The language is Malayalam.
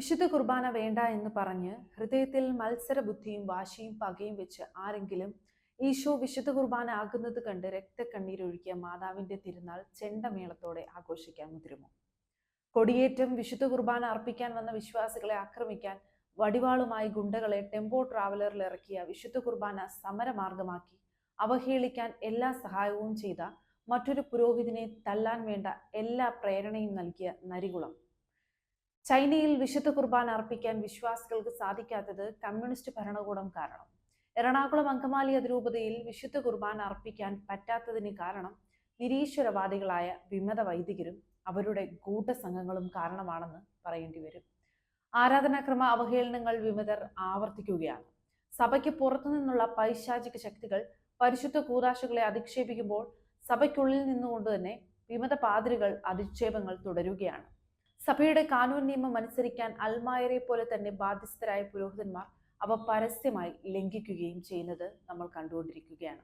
വിശുദ്ധ കുർബാന വേണ്ട എന്ന് പറഞ്ഞ് ഹൃദയത്തിൽ മത്സരബുദ്ധിയും വാശിയും പകയും വെച്ച് ആരെങ്കിലും ഈശോ വിശുദ്ധ കുർബാന ആകുന്നത് കണ്ട് രക്തക്കണ്ണീരൊഴുക്കിയ മാതാവിന്റെ തിരുനാൾ ചെണ്ടമേളത്തോടെ ആഘോഷിക്കാൻ മുതിരുമോ? കൊടിയേറ്റം വിശുദ്ധ കുർബാന അർപ്പിക്കാൻ വന്ന വിശ്വാസികളെ ആക്രമിക്കാൻ വടിവാളുമായി ഗുണ്ടകളെ ടെമ്പോ ട്രാവലറിൽ ഇറക്കിയ വിശുദ്ധ കുർബാന സമരമാർഗമാക്കി അവഹേളിക്കാൻ എല്ലാ സഹായവും ചെയ്ത മറ്റൊരു പുരോഹിതനെ തല്ലാൻ വേണ്ട എല്ലാ പ്രേരണയും നൽകിയ നരികുളം. ചൈനയിൽ വിശുദ്ധ കുർബാന അർപ്പിക്കാൻ വിശ്വാസികൾക്ക് സാധിക്കാത്തത് കമ്മ്യൂണിസ്റ്റ് ഭരണകൂടം കാരണം. എറണാകുളം അങ്കമാലി അതിരൂപതയിൽ വിശുദ്ധ കുർബാന അർപ്പിക്കാൻ പറ്റാത്തതിന് കാരണം നിരീശ്വരവാദികളായ വിമത വൈദികരും അവരുടെ ഗൂഢസംഘങ്ങളും കാരണമാണെന്ന് പറയേണ്ടി വരും. ആരാധനാക്രമ അവഹേളനങ്ങൾ വിമതർ ആവർത്തിക്കുകയാണ്. സഭയ്ക്ക് പുറത്തുനിന്നുള്ള പൈശാചിക ശക്തികൾ പരിശുദ്ധ കൂദാശകളെ അധിക്ഷേപിക്കുമ്പോൾ സഭയ്ക്കുള്ളിൽ നിന്നുകൊണ്ട് തന്നെ വിമത പാതിരികൾ അധിക്ഷേപങ്ങൾ തുടരുകയാണ്. സഭയുടെ കാനൂൻ നിയമം അനുസരിക്കാൻ അൽമായരെ പോലെ തന്നെ ബാധ്യസ്ഥരായ പുരോഹിതന്മാർ അവ പരസ്യമായി ലംഘിക്കുകയും ചെയ്യുന്നത് നമ്മൾ കണ്ടുകൊണ്ടിരിക്കുകയാണ്.